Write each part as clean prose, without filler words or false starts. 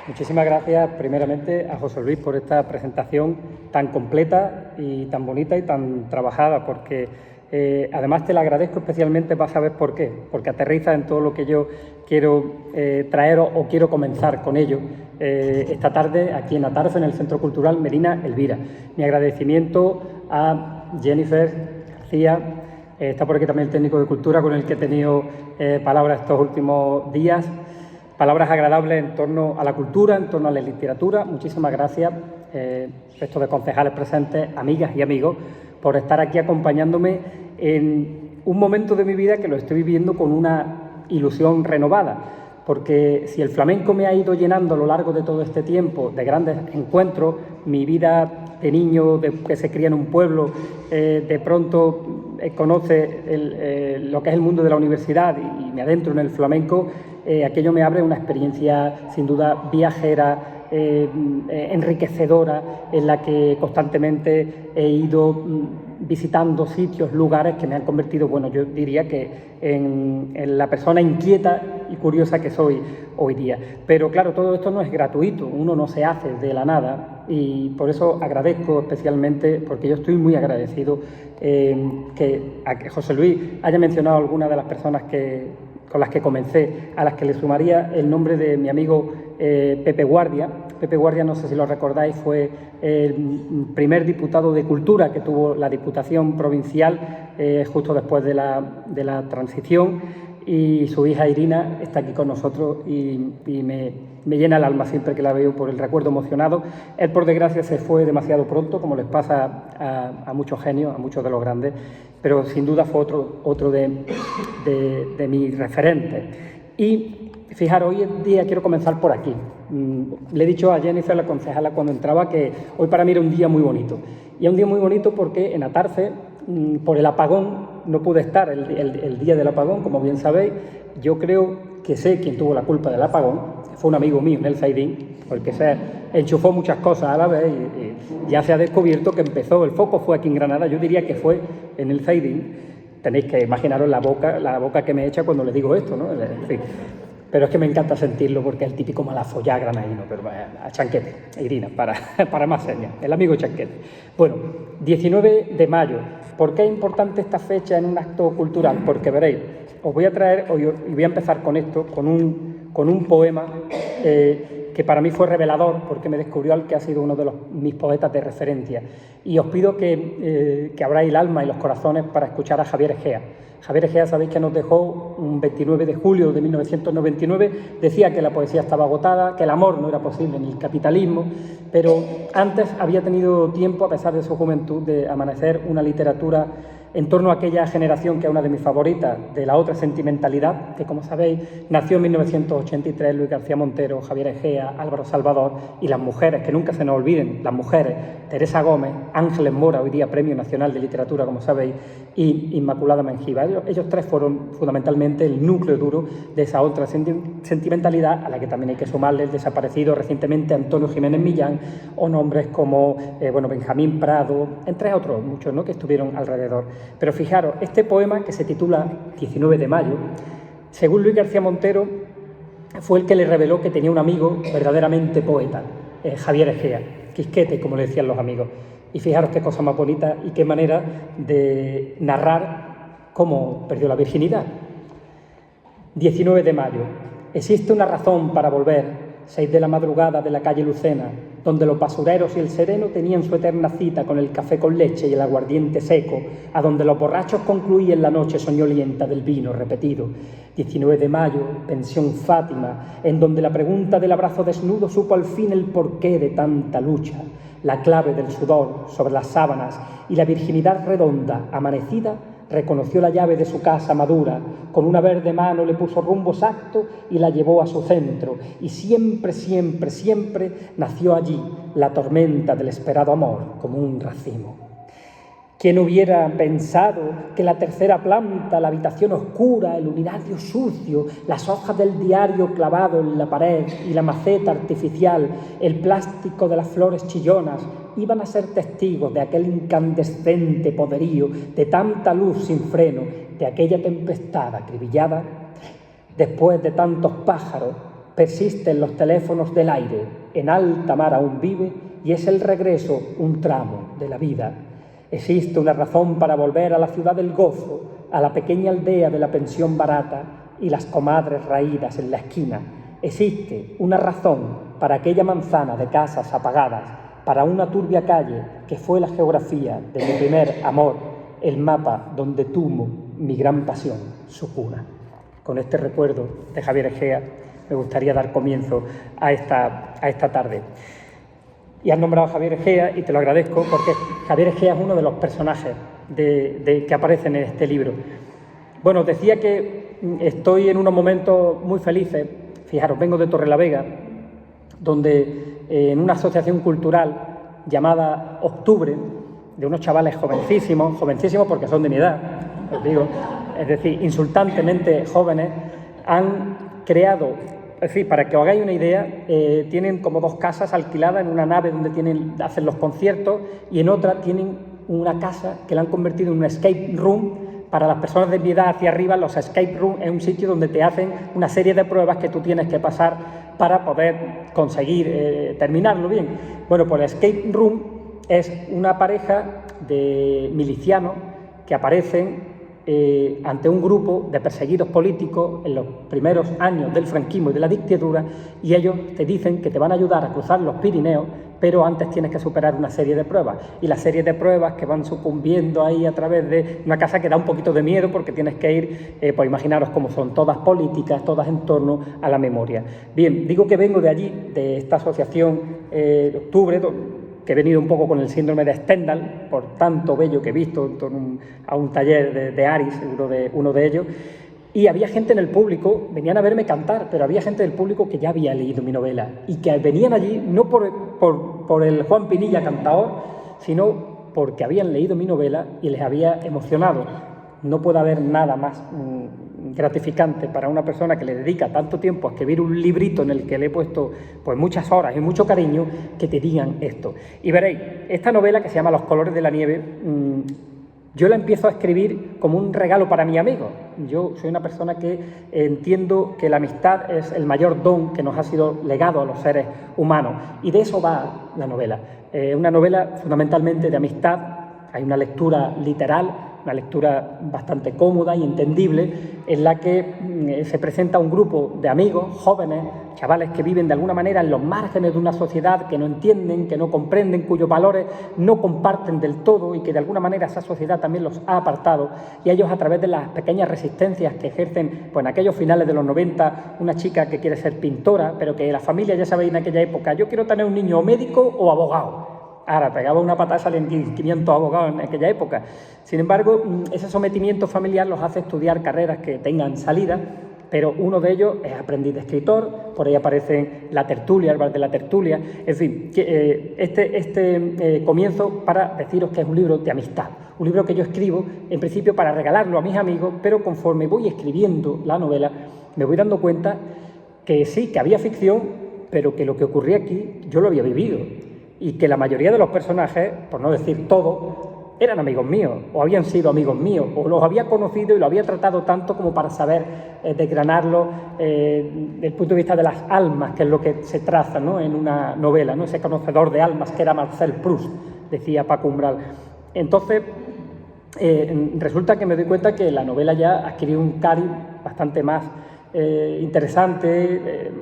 Muchísimas gracias, primeramente, a José Luis por esta presentación tan completa y tan bonita y tan trabajada, porque además te la agradezco especialmente, vas a ver por qué, porque aterriza en todo lo que yo quiero traer o quiero comenzar con ello esta tarde aquí en Atarfe, en el Centro Cultural Medina Elvira. Mi agradecimiento a Jennifer García, está por aquí también el técnico de Cultura con el que he tenido palabras estos últimos días. Palabras agradables en torno a la cultura, en torno a la literatura. Muchísimas gracias, resto de concejales presentes, amigas y amigos, por estar aquí acompañándome en un momento de mi vida que lo estoy viviendo con una ilusión renovada. Porque si el flamenco me ha ido llenando a lo largo de todo este tiempo de grandes encuentros, mi vida de niño que se cría en un pueblo, de pronto conoce lo que es el mundo de la universidad y me adentro en el flamenco, aquello me abre una experiencia sin duda viajera, enriquecedora, en la que constantemente he ido visitando sitios, lugares que me han convertido, bueno, yo diría que en la persona inquieta y curiosa que soy hoy día. Pero claro, todo esto no es gratuito, uno no se hace de la nada y por eso agradezco especialmente, porque yo estoy muy agradecido que José Luis haya mencionado algunas de las personas con las que comencé, a las que le sumaría el nombre de mi amigo Pepe Guardia. Pepe Guardia, no sé si lo recordáis, fue el primer diputado de Cultura que tuvo la Diputación Provincial justo después de la transición, y su hija Irina está aquí con nosotros y me llena el alma siempre que la veo por el recuerdo emocionado. Él, por desgracia, se fue demasiado pronto, como les pasa a muchos genios, a muchos de los grandes, pero sin duda fue otro de mis referentes. Y fijaros, hoy en día quiero comenzar por aquí. Le he dicho a Jennifer, la concejala, cuando entraba, que hoy para mí era un día muy bonito. Y es un día muy bonito porque en Atarfe, por el apagón, no pude estar el día del apagón, como bien sabéis. Yo creo que sé quién tuvo la culpa del apagón, fue un amigo mío, Nel Zaidín, porque se enchufó muchas cosas a la vez y ya se ha descubierto que el foco fue aquí en Granada. Yo diría que fue en el Zaidín. Tenéis que imaginaros la boca que me echa cuando le digo esto, ¿no? En fin. Pero es que me encanta sentirlo porque es el típico malafollá granadino, pero a Chanquete, Irina, para más señas, el amigo Chanquete. Bueno, 19 de mayo. ¿Por qué es importante esta fecha en un acto cultural? Porque veréis, os voy a traer, y voy a empezar con esto, con un poema que para mí fue revelador, porque me descubrió al que ha sido uno de mis poetas de referencia. Y os pido que abráis el alma y los corazones para escuchar a Javier Egea. Javier Egea, sabéis que nos dejó un 29 de julio de 1999, decía que la poesía estaba agotada, que el amor no era posible en el capitalismo, pero antes había tenido tiempo, a pesar de su juventud, de amanecer una literatura en torno a aquella generación que es una de mis favoritas, de la otra sentimentalidad, que como sabéis nació en 1983 Luis García Montero, Javier Egea, Álvaro Salvador, y las mujeres, que nunca se nos olviden, las mujeres, Teresa Gómez, Ángeles Mora, hoy día Premio Nacional de Literatura, como sabéis, y Inmaculada Mengíbar. Ellos tres fueron fundamentalmente el núcleo duro de esa otra sentimentalidad, a la que también hay que sumarle el desaparecido recientemente Antonio Jiménez Millán, o nombres como Benjamín Prado, entre otros muchos, ¿no?, que estuvieron alrededor. Pero fijaros, este poema, que se titula 19 de mayo, según Luis García Montero, fue el que le reveló que tenía un amigo verdaderamente poeta, Javier Egea, Quisquete, como le decían los amigos. Y fijaros qué cosa más bonita y qué manera de narrar cómo perdió la virginidad. 19 de mayo. Existe una razón para volver. 6 de la madrugada de la calle Lucena, donde los basureros y el sereno tenían su eterna cita con el café con leche y el aguardiente seco, a donde los borrachos concluían la noche soñolienta del vino repetido. 19 de mayo, pensión Fátima, en donde la pregunta del abrazo desnudo supo al fin el porqué de tanta lucha, la clave del sudor sobre las sábanas y la virginidad redonda, amanecida, reconoció la llave de su casa madura, con una verde mano le puso rumbo exacto y la llevó a su centro, y siempre, siempre, siempre nació allí la tormenta del esperado amor como un racimo. ¿Quién hubiera pensado que la tercera planta, la habitación oscura, el urinario sucio, las hojas del diario clavado en la pared y la maceta artificial, el plástico de las flores chillonas, iban a ser testigos de aquel incandescente poderío, de tanta luz sin freno, de aquella tempestad acribillada? Después de tantos pájaros, persiste en los teléfonos del aire, en alta mar aún vive, y es el regreso un tramo de la vida. Existe una razón para volver a la ciudad del gozo, a la pequeña aldea de la pensión barata y las comadres raídas en la esquina. Existe una razón para aquella manzana de casas apagadas, para una turbia calle que fue la geografía de mi primer amor, el mapa donde tuvo mi gran pasión, su cuna. Con este recuerdo de Javier Egea me gustaría dar comienzo a esta tarde. Y has nombrado a Javier Egea y te lo agradezco porque Javier Egea es uno de los personajes que aparecen en este libro. Bueno, os decía que estoy en unos momentos muy felices. Fijaros, vengo de Torrelavega, donde en una asociación cultural llamada Octubre, de unos chavales jovencísimos porque son de mi edad, os digo, es decir, insultantemente jóvenes, han creado, es decir, para que os hagáis una idea, tienen como 2 casas alquiladas en una nave donde hacen los conciertos y en otra tienen una casa que la han convertido en un escape room. Para las personas de mi edad hacia arriba, los escape room es un sitio donde te hacen una serie de pruebas que tú tienes que pasar para poder conseguir terminarlo bien. Bueno, pues el escape room es una pareja de milicianos que aparecen ante un grupo de perseguidos políticos en los primeros años del franquismo y de la dictadura, y ellos te dicen que te van a ayudar a cruzar los Pirineos, pero antes tienes que superar una serie de pruebas, y la serie de pruebas que van sucumbiendo ahí a través de una casa que da un poquito de miedo porque tienes que ir, pues imaginaros cómo son, todas políticas, todas en torno a la memoria. Bien, digo que vengo de allí, de esta asociación de Octubre, que he venido un poco con el síndrome de Stendhal, por tanto bello que he visto en torno a un taller de Aris, uno de ellos, y había gente en el público, venían a verme cantar, pero había gente del público que ya había leído mi novela y que venían allí no por el Juan Pinilla cantador, sino porque habían leído mi novela y les había emocionado. No puede haber nada más gratificante para una persona que le dedica tanto tiempo a escribir un librito en el que le he puesto pues muchas horas y mucho cariño, que te digan esto. Y veréis, esta novela que se llama Los colores de la nieve, yo la empiezo a escribir como un regalo para mi amigo. Yo soy una persona que entiendo que la amistad es el mayor don que nos ha sido legado a los seres humanos, y de eso va la novela. Una novela fundamentalmente de amistad. Hay una lectura literal, una lectura bastante cómoda y entendible, en la que se presenta un grupo de amigos, jóvenes, chavales que viven de alguna manera en los márgenes de una sociedad, que no entienden, que no comprenden, cuyos valores no comparten del todo y que de alguna manera esa sociedad también los ha apartado, y ellos, a través de las pequeñas resistencias que ejercen, pues en aquellos finales de los 90, una chica que quiere ser pintora, pero que la familia, ya sabéis, en aquella época, yo quiero tener un niño o médico o abogado. Ahora, pegaba una patada y salían 500 abogados en aquella época. Sin embargo, ese sometimiento familiar los hace estudiar carreras que tengan salida, pero uno de ellos es aprendiz de escritor, por ahí aparece La Tertulia, el bar de La Tertulia. En fin, comienzo para deciros que es un libro de amistad, un libro que yo escribo en principio para regalarlo a mis amigos, pero conforme voy escribiendo la novela me voy dando cuenta que sí, que había ficción, pero que lo que ocurría aquí yo lo había vivido, y que la mayoría de los personajes, por no decir todos, eran amigos míos, o habían sido amigos míos, o los había conocido y lo había tratado tanto como para saber desgranarlo desde el punto de vista de las almas, que es lo que se traza, ¿no?, en una novela, ¿no?, ese conocedor de almas que era Marcel Proust, decía Paco Umbral. Entonces, resulta que me doy cuenta que la novela ya adquirió un cariz bastante más interesante,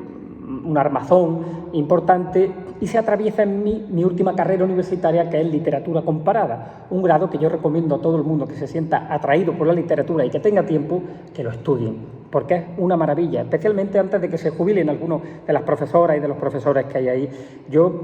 un armazón importante, y se atraviesa en mí mi última carrera universitaria, que es literatura comparada, un grado que yo recomiendo a todo el mundo que se sienta atraído por la literatura y que tenga tiempo, que lo estudien, porque es una maravilla, especialmente antes de que se jubilen algunos de las profesoras y de los profesores que hay ahí. Yo,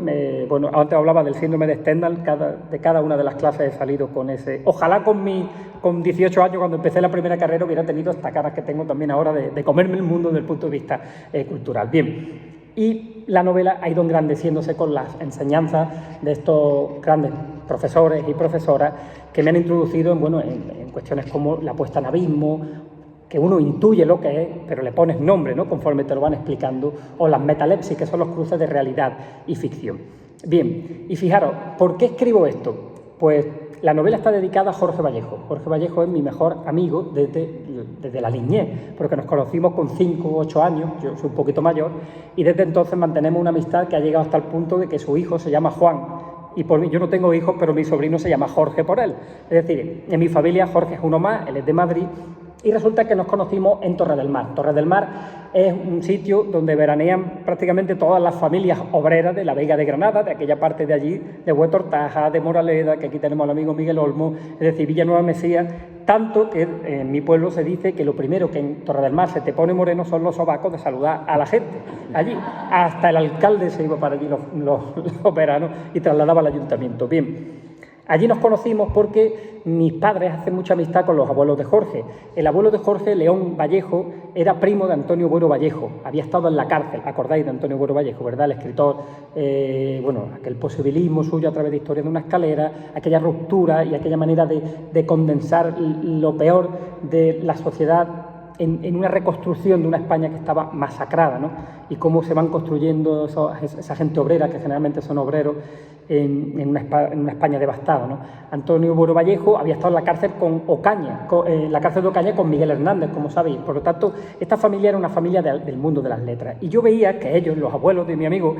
bueno, antes hablaba del síndrome de Stendhal, de cada una de las clases he salido con ese. Ojalá con 18 años, cuando empecé la primera carrera, hubiera tenido esta cara que tengo también ahora de comerme el mundo desde el punto de vista cultural. Bien. Y la novela ha ido engrandeciéndose con las enseñanzas de estos grandes profesores y profesoras que me han introducido en cuestiones como la puesta en abismo, que uno intuye lo que es, pero le pones nombre, ¿no?, conforme te lo van explicando, o las metalepsis, que son los cruces de realidad y ficción. Bien, y fijaros, ¿por qué escribo esto? Pues la novela está dedicada a Jorge Vallejo. Jorge Vallejo es mi mejor amigo desde la niñez, porque nos conocimos con 5 o 8 años, yo soy un poquito mayor, y desde entonces mantenemos una amistad que ha llegado hasta el punto de que su hijo se llama Juan, y por mí, yo no tengo hijos, pero mi sobrino se llama Jorge por él. Es decir, en mi familia Jorge es uno más, él es de Madrid, y resulta que nos conocimos en Torre del Mar. Torre del Mar es un sitio donde veranean prácticamente todas las familias obreras de la Vega de Granada, de aquella parte de allí, de Huetortaja, de Moraleda, que aquí tenemos al amigo Miguel Olmo, es decir, Villanueva Mesía, tanto que en mi pueblo se dice que lo primero que en Torre del Mar se te pone moreno son los sobacos de saludar a la gente. Allí, hasta el alcalde se iba para allí los veranos y trasladaba al ayuntamiento. Bien. Allí nos conocimos porque mis padres hacen mucha amistad con los abuelos de Jorge. El abuelo de Jorge, León Vallejo, era primo de Antonio Buero Vallejo. Había estado en la cárcel, acordáis de Antonio Buero Vallejo, ¿verdad? El escritor, aquel posibilismo suyo a través de Historia de una escalera, aquella ruptura y aquella manera de condensar lo peor de la sociedad en una reconstrucción de una España que estaba masacrada, ¿no? Y cómo se van construyendo esa gente obrera, que generalmente son obreros, en una España devastada, ¿no? Antonio Buero Vallejo había estado en la cárcel con Ocaña, la cárcel de Ocaña con Miguel Hernández, como sabéis. Por lo tanto, esta familia era una familia del mundo de las letras. Y yo veía que ellos, los abuelos de mi amigo,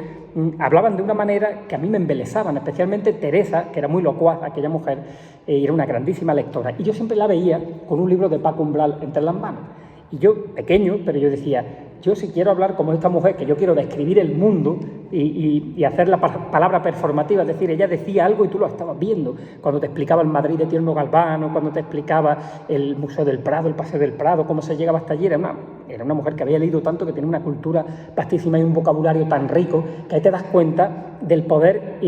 hablaban de una manera que a mí me embelesaban, especialmente Teresa, que era muy locuaz, aquella mujer, y era una grandísima lectora. Y yo siempre la veía con un libro de Paco Umbral entre las manos. Y yo, pequeño, pero yo decía, yo si quiero hablar como esta mujer, que yo quiero describir el mundo y hacer la palabra performativa, es decir, ella decía algo y tú lo estabas viendo, cuando te explicaba el Madrid de Tierno Galvano, cuando te explicaba el Museo del Prado, el Paseo del Prado, cómo se llegaba hasta allí, era una mujer que había leído tanto, que tenía una cultura vastísima y un vocabulario tan rico, que ahí te das cuenta del poder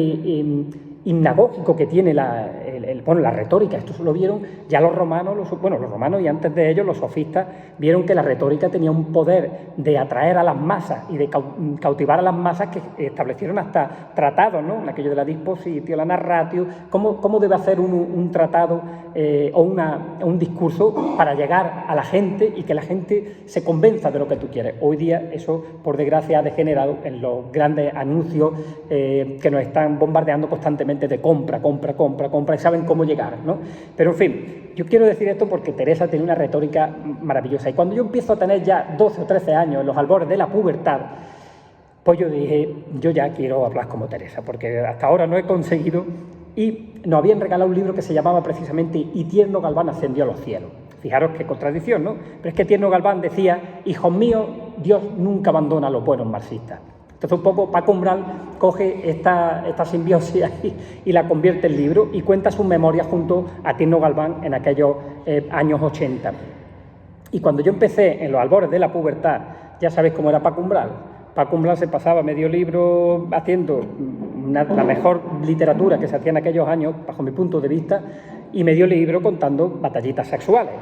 hipnagógico que tiene la retórica. Esto se lo vieron ya los romanos, los romanos y antes de ellos los sofistas vieron que la retórica tenía un poder de atraer a las masas y de cautivar a las masas, que establecieron hasta tratados, ¿no? Aquello de la dispositio, la narratio, cómo debe hacer un tratado o un discurso para llegar a la gente y que la gente se convenza de lo que tú quieres. Hoy día eso, por desgracia, ha degenerado en los grandes anuncios que nos están bombardeando constantemente de compra, y saben cómo llegar, ¿no? Pero en fin, yo quiero decir esto porque Teresa tiene una retórica maravillosa, y cuando yo empiezo a tener ya 12 o 13 años, en los albores de la pubertad, pues yo dije, yo ya quiero hablar como Teresa, porque hasta ahora no he conseguido, y nos habían regalado un libro que se llamaba precisamente Y Tierno Galván ascendió a los cielos. Fijaros qué contradicción, ¿no? Pero es que Tierno Galván decía, hijos míos, Dios nunca abandona a los buenos marxistas. Entonces un poco Paco Umbral coge esta simbiosis ahí y la convierte en libro y cuenta sus memorias junto a Tierno Galván en aquellos años 80. Y cuando yo empecé en los albores de la pubertad, ya sabéis cómo era Paco Umbral. Paco Umbral se pasaba medio libro haciendo la mejor literatura que se hacía en aquellos años, bajo mi punto de vista, y medio libro contando batallitas sexuales.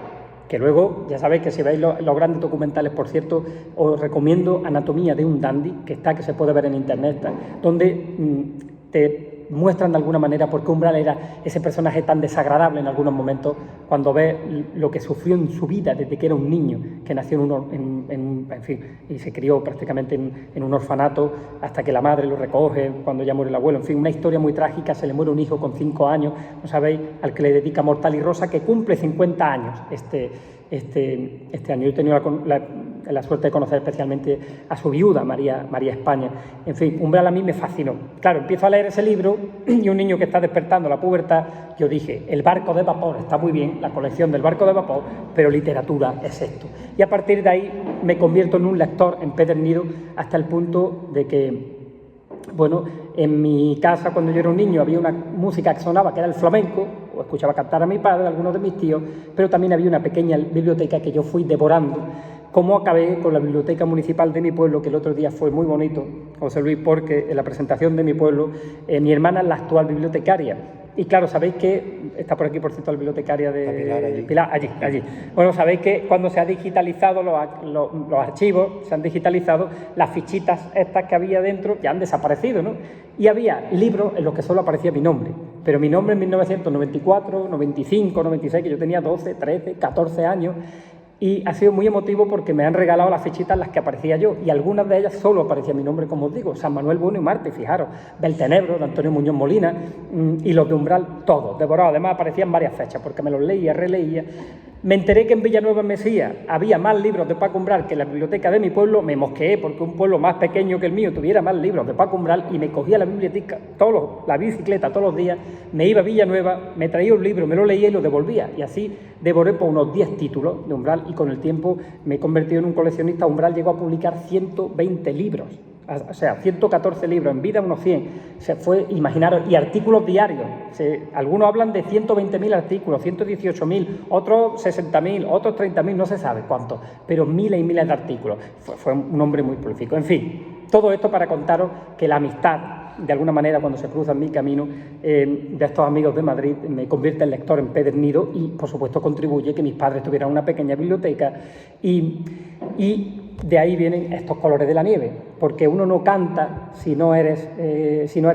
Que luego, ya sabéis que si veis los grandes documentales, por cierto, os recomiendo Anatomía de un dandy, que se puede ver en internet, donde te muestran de alguna manera por qué Umbral era ese personaje tan desagradable en algunos momentos, cuando ves lo que sufrió en su vida desde que era un niño, que nació en fin, y se crió prácticamente en un orfanato hasta que la madre lo recoge cuando ya muere el abuelo. En fin, una historia muy trágica. Se le muere un hijo con 5 años, no sabéis, al que le dedica Mortal y Rosa, que cumple 50 años este año. Yo he tenido la suerte de conocer especialmente a su viuda, María España. En fin, Umbral a mí me fascinó. Claro, empiezo a leer ese libro y un niño que está despertando la pubertad, yo dije, El barco de vapor, está muy bien, la colección del barco de vapor, pero literatura es esto. Y a partir de ahí me convierto en un lector empedernido hasta el punto de que, bueno, en mi casa cuando yo era un niño había una música que sonaba que era el flamenco, o escuchaba cantar a mi padre, a algunos de mis tíos, pero también había una pequeña biblioteca que yo fui devorando. Cómo acabé con la biblioteca municipal de mi pueblo, que el otro día fue muy bonito, José Luis, porque en la presentación de mi pueblo, mi hermana es la actual bibliotecaria. Y claro, sabéis que, está por aquí por cierto la bibliotecaria de Pilar, allí. Bueno, sabéis que cuando se ha digitalizado los archivos, se han digitalizado, las fichitas estas que había dentro ya han desaparecido, ¿no? Y había libros en los que solo aparecía mi nombre, pero mi nombre en 1994, 95, 96, que yo tenía 12, 13, 14 años, Y ha sido muy emotivo porque me han regalado las fichitas en las que aparecía yo, y algunas de ellas solo aparecía mi nombre, como os digo, San Manuel Bueno y Marte, fijaros, Beltenebro, de Antonio Muñoz Molina, y los de Umbral, todos, devorados. Además aparecían varias fechas, porque me los leía, releía. Me enteré que en Villanueva en Mesía había más libros de Paco Umbral que en la biblioteca de mi pueblo. Me mosqueé porque un pueblo más pequeño que el mío tuviera más libros de Paco Umbral, y me cogía la biblioteca, la bicicleta todos los días, me iba a Villanueva, me traía un libro, me lo leía y lo devolvía, y así devoré por unos 10 títulos de Umbral, y con el tiempo me he convertido en un coleccionista. Umbral llegó a publicar 120 libros, o sea, 114 libros, en vida unos 100, se fue, imaginaros, y artículos diarios. Algunos hablan de 120.000 artículos, 118.000, otros 60.000, otros 30.000, no se sabe cuántos, pero miles y miles de artículos. Fue un hombre muy prolífico. En fin, todo esto para contaros que la amistad, de alguna manera, cuando se cruza en mi camino, de estos amigos de Madrid, me convierte en lector empedernido, y por supuesto contribuye que mis padres tuvieran una pequeña biblioteca, y de ahí vienen estos colores de la nieve, porque uno no canta si no eres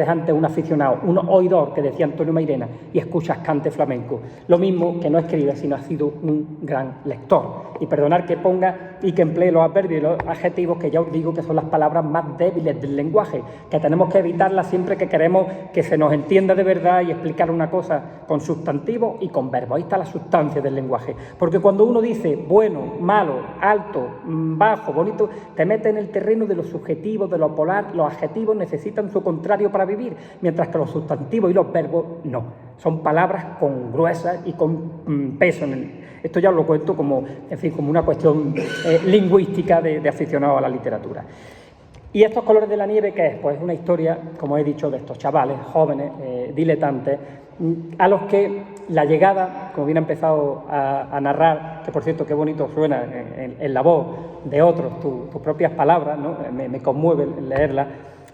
antes un aficionado, un oidor, que decía Antonio Mairena, y escuchas cante flamenco. Lo mismo que no escribes si no has sido un gran lector. Y perdonar que ponga y que emplee los adverbios y los adjetivos, que ya os digo que son las palabras más débiles del lenguaje, que tenemos que evitarlas siempre que queremos que se nos entienda de verdad y explicar una cosa con sustantivos y con verbos. Ahí está la sustancia del lenguaje. Porque cuando uno dice bueno, malo, alto, bajo, bonito, te mete en el terreno de los subjetivos, de lo polar. Los adjetivos necesitan su contrario para vivir, mientras que los sustantivos y los verbos no. Son palabras gruesas y con peso en el... Esto ya os lo cuento como una cuestión lingüística de aficionado a la literatura. ¿Y estos colores de la nieve qué es? Pues una historia, como he dicho, de estos chavales, jóvenes, diletantes, a los que la llegada, como bien ha empezado a narrar, que por cierto qué bonito suena en la voz de otros, tus propias palabras, ¿no? Me conmueve leerlas.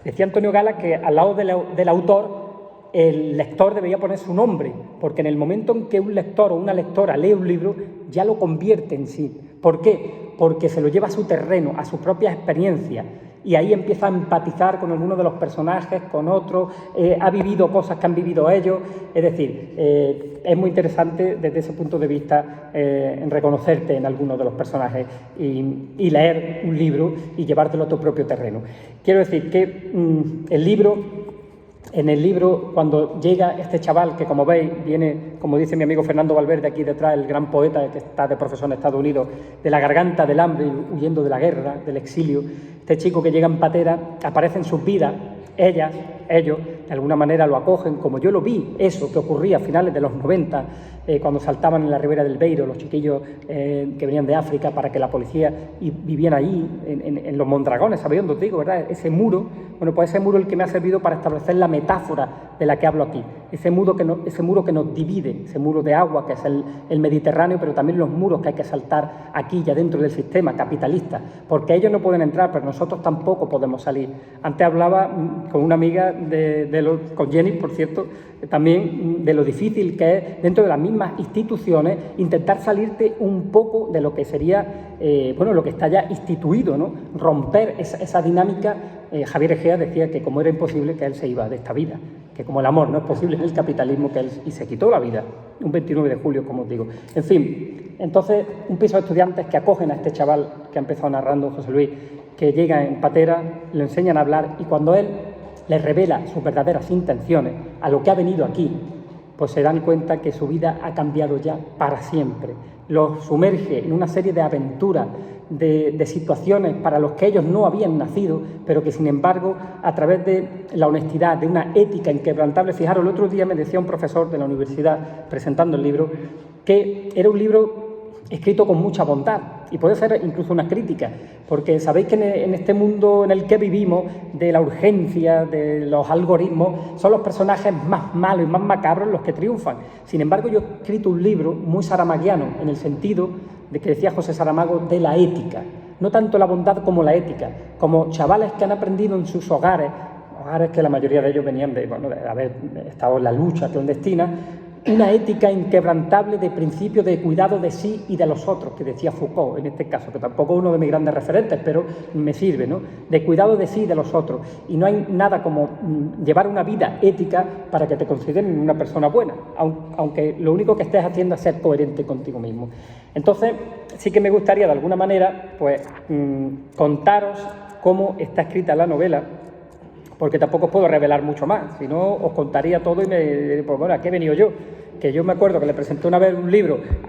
Decía Antonio Gala que al lado del autor, el lector debería poner su nombre, porque en el momento en que un lector o una lectora lee un libro, ya lo convierte en sí. ¿Por qué? Porque se lo lleva a su terreno, a sus propias experiencias, y ahí empieza a empatizar con alguno de los personajes, con otros, ha vivido cosas que han vivido ellos. Es decir, es muy interesante desde ese punto de vista reconocerte en alguno de los personajes y leer un libro y llevártelo a tu propio terreno. Quiero decir que en el libro, cuando llega este chaval, que como veis viene, como dice mi amigo Fernando Valverde aquí detrás, el gran poeta que está de profesor en Estados Unidos, de la garganta del hambre, huyendo de la guerra, del exilio, este chico que llega en patera, aparece en sus vidas, ellos, de alguna manera lo acogen, como yo lo vi, eso que ocurría a finales de los 90, cuando saltaban en la ribera del Beiro los chiquillos que venían de África para que la policía vivían allí, en los Mondragones, ¿sabéis dónde os digo, verdad? Ese muro, bueno, pues ese muro es el que me ha servido para establecer la metáfora de la que hablo aquí. Ese muro que nos divide, ese muro de agua que es el Mediterráneo, pero también los muros que hay que saltar aquí ya dentro del sistema capitalista, porque ellos no pueden entrar, pero nosotros tampoco podemos salir. Antes hablaba con una amiga con Jenny, por cierto, también de lo difícil que es dentro de las mismas instituciones intentar salirte un poco de lo que sería, lo que está ya instituido, ¿no? Romper esa dinámica. Javier Egea decía que como era imposible, que él se iba de esta vida, que como el amor no es posible en el capitalismo, que él y se quitó la vida, un 29 de julio, como os digo. En fin, entonces un piso de estudiantes que acogen a este chaval que ha empezado narrando José Luis, que llega en patera, le enseñan a hablar, y cuando él les revela sus verdaderas intenciones, a lo que ha venido aquí, pues se dan cuenta que su vida ha cambiado ya para siempre. Los sumerge en una serie de aventuras, de situaciones para los que ellos no habían nacido, pero que sin embargo, a través de la honestidad, de una ética inquebrantable. Fijaros, el otro día me decía un profesor de la universidad, presentando el libro, que era un libro escrito con mucha bondad, y puede ser incluso una crítica, porque sabéis que en este mundo en el que vivimos, de la urgencia, de los algoritmos, son los personajes más malos y más macabros los que triunfan. Sin embargo, yo he escrito un libro muy saramaguiano, en el sentido de que decía José Saramago, de la ética, no tanto la bondad como la ética, como chavales que han aprendido en sus hogares que la mayoría de ellos venían de haber estado en la lucha clandestina, una ética inquebrantable de principio de cuidado de sí y de los otros, que decía Foucault en este caso, que tampoco es uno de mis grandes referentes, pero me sirve, ¿no? De cuidado de sí y de los otros. Y no hay nada como llevar una vida ética para que te consideren una persona buena, aunque lo único que estés haciendo es ser coherente contigo mismo. Entonces, sí que me gustaría de alguna manera, pues, contaros cómo está escrita la novela, porque tampoco os puedo revelar mucho más, si no os contaría todo y pues bueno, ¿a qué he venido yo? Que yo me acuerdo que le presenté una vez un libro